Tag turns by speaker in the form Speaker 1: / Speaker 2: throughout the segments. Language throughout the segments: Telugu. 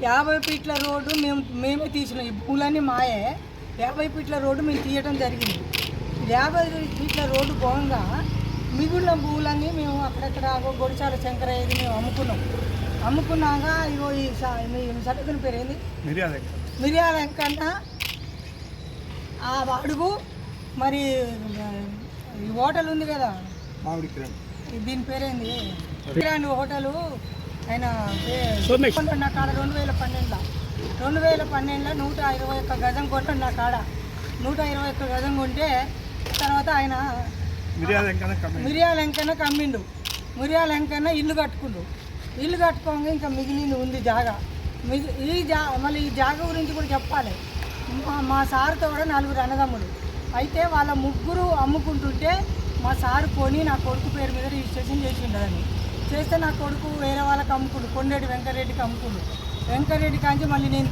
Speaker 1: 50 ఫీట్ల రోడ్డు మేమే తీసినాం. ఈ భూములన్నీ మాయే. 50 ఫీట్ల రోడ్డు మేము తీయడం జరిగింది. 50 ఫీట్ల రోడ్డు పోగా మిగిలిన భూములన్నీ మేము అక్కడక్కడ గొడిచాల శంకరయ్యది మేము అమ్ముకున్నాక ఇగో ఈ సర్టిఫికెట్ పేరు ఏంది, మిరియాల వెంకన్న ఆ అడుగు. మరి ఈ హోటల్ ఉంది కదా, దీని పేరేంది, గ్రాండ్ హోటలు. ఆయన నా కాడ 2012లో 121 గజం కొన్నాడు నా కాడ. 121 గజం కొంటే తర్వాత ఆయన మిరియాల వెంకన్నకు అమ్మిండు. మిరియాల వెంకన్న ఇల్లు కట్టుకోగా ఇంకా మిగిలింది ఉంది జాగా. మళ్ళీ ఈ జాగా గురించి కూడా చెప్పాలి. మా సారుతో కూడా 4 అన్నదమ్ములు. అయితే వాళ్ళ ముగ్గురు అమ్ముకుంటుంటే మా సారు కొని నా కొడుకు పేరు మీద రిజిస్ట్రేషన్ చేసి ఉండదని చేస్తే నా కొడుకు వేరే వాళ్ళకి అమ్ముకుండు. కొండేటి వెంకరెడ్డికి అమ్ముకుండు. వెంకరెడ్డి కాంచి మళ్ళీ నేను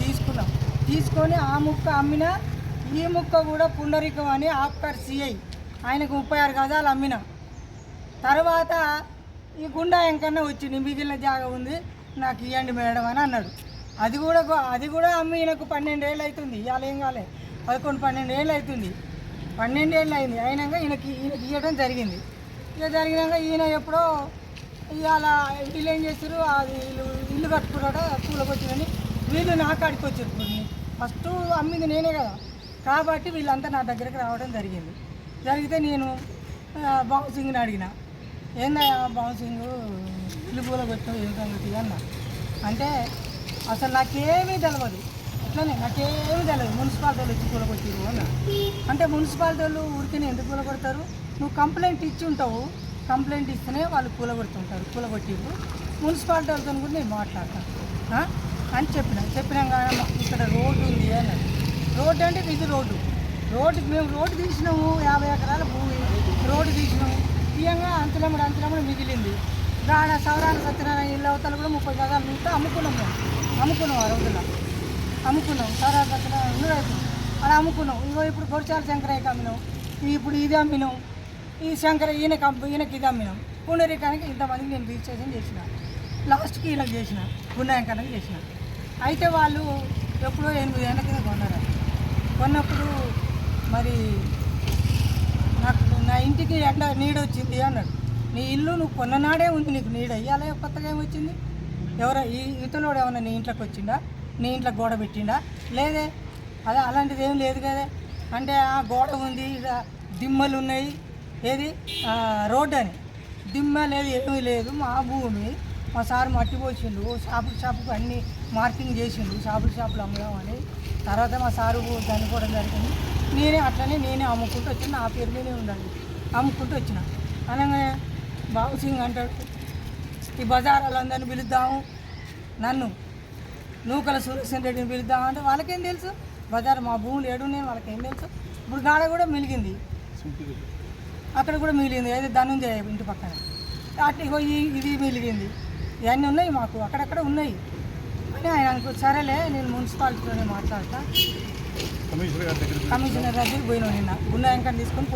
Speaker 1: తీసుకొని ఆ ముక్క అమ్మిన. ఈ ముక్క కూడా పుండరీకం అని ఆఫ్టర్ సిఐ ఆయనకు 36 గజాలు అమ్మిన. తర్వాత ఈ గుండా వెంకన్న వచ్చింది, మిగిలిన జాగా ఉంది నాకు ఇవ్వండి మేడం అని అన్నాడు. అది కూడా అమ్మి ఈయనకు 12 ఏళ్ళు అవుతుంది. ఇవాళ ఏం కాలే, 11-12 ఏళ్ళు అవుతుంది. 12 ఏళ్ళు అయింది. అయినాక ఈయనకి ఇవ్వడం జరిగింది. ఇక జరిగినాక ఈయన ఎప్పుడో ఇవాళ వీళ్ళు ఏం చేస్తారు, అది ఇల్లు కట్టుకున్నాడ కూలకు వచ్చిందని వీళ్ళు నా కాడికి వచ్చారు. ఫస్ట్ అమ్మింది నేనే కదా, కాబట్టి వీళ్ళంతా నా దగ్గరికి రావడం జరిగితే నేను బాబుసింగ్ని అడిగిన, ఏందయ్యా బాబుసింగ్ ఇల్లు కూలకు వచ్చావు ఏం సంగతి అన్న. అంటే అసలు నాకేమీ తెలియదు, అట్లనే నాకేమీ తెలియదు, మున్సిపాలిటీ వాళ్ళు వచ్చి కూలగొట్టిరు అన్న. అంటే మున్సిపాలిటీ వాళ్ళు ఊరికే ఎందుకు కూలగొడతారు, నువ్వు కంప్లైంట్ ఇచ్చి ఉంటావు, కంప్లైంట్ ఇస్తేనే వాళ్ళు కూలగొట్టిరు. మున్సిపాలిటీ వాళ్ళతో కూడా నేను మాట్లాడతాను అని చెప్పినాం. కానీ ఇక్కడ రోడ్డు ఉంది అన్నది. రోడ్డు అంటే ఇది రోడ్డు మేము రోడ్డు తీసినాము. 50 ఎకరాల భూమి రోడ్డు తీసినాము. తీయంగా అంతలమ్మడు మిగిలింది. గాడ సవరాన సత్యనారాయణ ఇళ్ళ అవతల కూడా 30 గజాలు మిగతా అమ్ముకున్నాం. ఆ రోజున అమ్ముకున్నాం. సవరాన సత్యనారాయణ అలా అమ్ముకున్నాం. ఇగో ఇప్పుడు గొడిచాల శంకరయ్యకి అమ్మినాం. ఇప్పుడు ఇది అమ్మినాం. ఈ ఈయనకి ఇది అమ్మినాం. పునరీకానికి ఇంతమందికి నేను రిజిస్ట్రేషన్ చేసిన. లాస్ట్కి ఈయనకు చేసిన, గుండాయంకన్నకి చేసిన. అయితే వాళ్ళు ఎప్పుడో 8 ఏళ్ళ కింద కొన్నప్పుడు మరి నాకు నా ఇంటికి నీడ వచ్చింది అన్నాడు. నీ ఇల్లు నువ్వు కొన్ననాడే ఉంది, నీకు నీడ ఇవాళ కొత్తగా ఏమొచ్చింది, ఇతలోడు ఏమన్నా నీ ఇంట్లోకి వచ్చిండా, నీ ఇంట్లో గోడ పెట్టిండా, లేదే అలాంటిది ఏం లేదు కదా. అంటే ఆ గోడ ఉంది, దిమ్మలు ఉన్నాయి, ఏది రోడ్డు అని దిమ్మ లేదు, ఏమీ లేదు. మా భూమి మా సార్ మట్టి పోసిండు, షాపుకు అన్నీ మార్కింగ్ చేసిండు, షాపులు అమ్ముదామని. తర్వాత మా సారు చనిపోవడం జరిగింది. నేనే అమ్ముకుంటూ వచ్చిన, నా పేరు మీదే ఉండాలి, అమ్ముకుంటూ వచ్చిన. అనగానే బాబుసింగ్ అంటాడు, ఈ బజారాలందరినీ పిలుద్దాము, నన్ను నూకల సురేషన్ రెడ్డిని పిలుద్దామంటే వాళ్ళకేం తెలుసు, బజారు మా భూములు ఏడున్నాయి వాళ్ళకేం తెలుసు. ఇప్పుడు గాడ కూడా మిలిగింది, అక్కడ కూడా మిగిలింది, ఏదో ధనుంజయ ఇంటి పక్కన అట్లా ఇది మిలిగింది. ఇవన్నీ ఉన్నాయి మాకు, అక్కడక్కడ ఉన్నాయి అని ఆయన అనుకో. సరేలే నేను మున్సిపాలిటీతోనే మాట్లాడతా, కమిషనర్ దగ్గరికి పోయినా, నిన్న గుండాయంకని తీసుకొని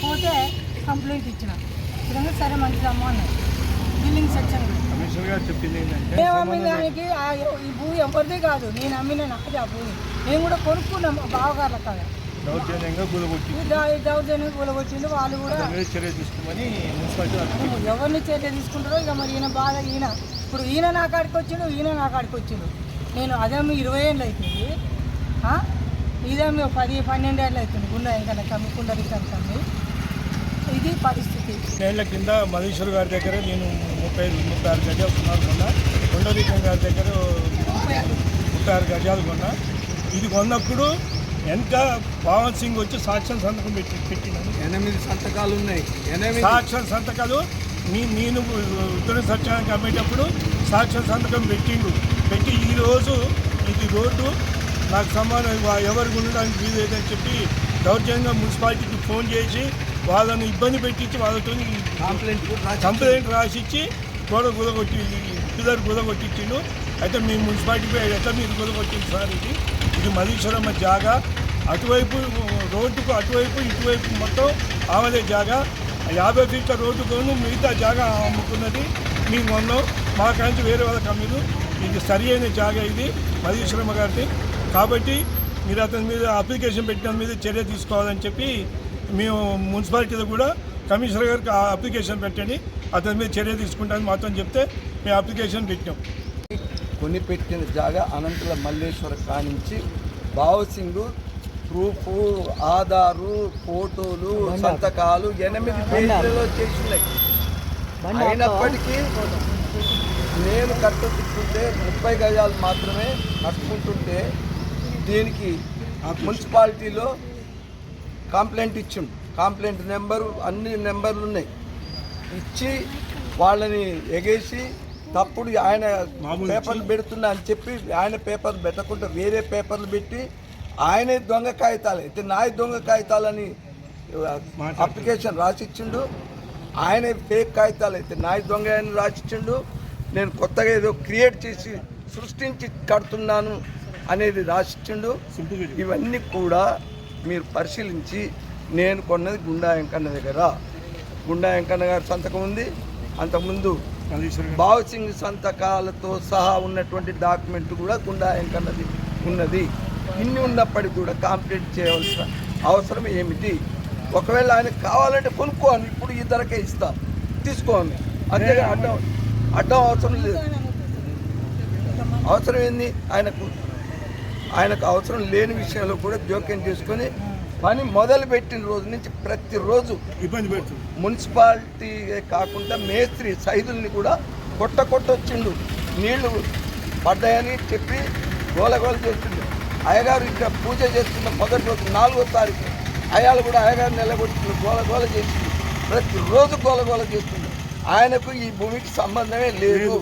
Speaker 1: పోతే కంప్లైంట్ ఇచ్చిన. ఇదంతా సరే మంచిది అమ్మ అన్నారు. బిల్డింగ్ సెక్షన్ ఏమమ్మిదానికి ఈ భూ ఎవరిదే కాదు, నేను అమ్మిన నాది ఆ భూమి. నేను కూడా కొనుక్కున్నాం మా బావగారుల కాడ. దౌర్జన్యంగా కూలగొచ్చింది. వాళ్ళు కూడా ఎవరిని చర్య తీసుకుంటారో ఇక మరి ఈయన బాధ. ఇప్పుడు ఈయన నా కాడికి వచ్చిండు, నేను అదేమో 20 ఏళ్ళు అవుతుంది, ఇదేమో 10-12 ఏళ్ళు అవుతుంది. గుండాయంకన్న కమ్మి. ఇది పరిస్థితి.
Speaker 2: ఏళ్ల కింద మధేశ్వర్ గారి దగ్గర నేను 36 గజాలు కొన్నా. కొండరీకం గారి దగ్గర 36 గజాలు కొన్నా. ఇది కొన్నప్పుడు వెనక పవన్ సింగ్ వచ్చి సాక్ష్యం సంతకం పెట్టినాను.
Speaker 3: 8 సంతకాలు ఉన్నాయి.
Speaker 2: సాక్ష్యం సంతకాలు నేను ఉత్తర సత్యానికి అమ్మేటప్పుడు సాక్ష్యం సంతకం పెట్టి ఈరోజు ఇది రోడ్డు నాకు సంబంధం ఎవరికి ఉండడానికి వీలు లేదని చెప్పి దౌర్జన్యంగా మున్సిపాలిటీకి ఫోన్ చేసి వాళ్ళని ఇబ్బంది పెట్టించి వాళ్ళతో కంప్లైంట్ రాసిచ్చి గోడ పిల్లర్ గుదగొట్టించిండు. అయితే మీ మున్సిపాలిటీపై ఎట్లా మీరు గుదగొట్టింది సార్, ఇది మధీశ్వరమ్మ జాగా, అటువైపు రోడ్డుకు అటువైపు ఇటువైపు మొత్తం ఆమెదే జాగా. 50 ఫీట్ల రోడ్డుకు మిగతా జాగా అమ్ముకున్నది మేము కొన్నాం, మా కాంచి వేరే వాళ్ళకి అమ్మిరు. ఇది సరి అయిన జాగా ఇది మధుశ్రమ గారిది. కాబట్టి మీరు అతని మీద అప్లికేషన్ పెట్టిన మీద చర్య తీసుకోవాలని చెప్పి మేము మున్సిపాలిటీలో కూడా కమిషనర్ గారికి ఆ అప్లికేషన్ పెట్టండి, అతని మీద చర్య తీసుకుంటామని మాత్రం చెప్తే మేము అప్లికేషన్ పెట్టినాం.
Speaker 3: కొనిపెట్టిన జాగా అనంతుల మల్లేశ్వర కానించి బావసింగు ప్రూఫ్, ఆధారు, ఫోటోలు, సంతకాలు 8 పేజీలలో చేసినాయి. అయినప్పటికీ నేను కట్టుకుంటుంటే 30 గజాలు మాత్రమే కట్టుకుంటుంటే దీనికి మున్సిపాలిటీలో కంప్లైంట్ ఇచ్చిండు. కంప్లైంట్ నెంబరు అన్ని నెంబర్లు ఉన్నాయి. ఇచ్చి వాళ్ళని ఎగేసి తప్పుడు ఆయన పేపర్లు పెడుతున్నా అని చెప్పి ఆయన పేపర్లు పెట్టకుండా వేరే పేపర్లు పెట్టి ఆయనే దొంగ కాగితాలు అయితే నాయ దొంగ కాగితాలని అప్లికేషన్ రాసిచ్చిండు. ఆయనే ఫేక్ కాగితాలు అయితే నాయ దొంగ అని రాసిచ్చిండు. నేను కొత్తగా ఏదో క్రియేట్ చేసి సృష్టించి కడుతున్నాను అనేది రాసిచ్చిండు. ఇవన్నీ కూడా మీరు పరిశీలించి నేను కొన్నది గుండా వెంకన్న దగ్గర. గుండా వెంకన్న గారి సంతకం ఉంది. అంతకుముందు బావసింగ్ సంతకాలతో సహా ఉన్నటువంటి డాక్యుమెంట్ కూడా గుండా వెంకన్నది ఉన్నది. ఇన్ని ఉన్నప్పటికీ కూడా కంప్లీట్ చేయవలసిన అవసరం ఏమిటి? ఒకవేళ ఆయనకు కావాలంటే కొనుక్కోండి, ఇప్పుడు ఈ ధరకే ఇస్తా, తీసుకోండి. అంతేగా అడ్డం అవసరం లేదు. అవసరం ఏంది? ఆయనకు అవసరం లేని విషయంలో కూడా జోక్యం చేసుకొని పని మొదలుపెట్టిన రోజు నుంచి ప్రతిరోజు
Speaker 2: ఇబ్బంది పెడుతుంది.
Speaker 3: మున్సిపాలిటీ కాకుండా మేస్త్రి సైదుల్ని కూడా కొట్టొచ్చిండు. నీళ్లు పడ్డాయని చెప్పి గోలగోల చేస్తుండు. అయ్యగారు ఇక్కడ పూజ చేస్తున్న మొదటి రోజు 4వ తారీఖు అయ్యాలు కూడా అయ్యగారు నిలబెట్టిండు. గోలగోల చేసిండు. ప్రతిరోజు గోలగోల చేస్తుండు. ఆయనకు ఈ భూమికి సంబంధమే లేదు.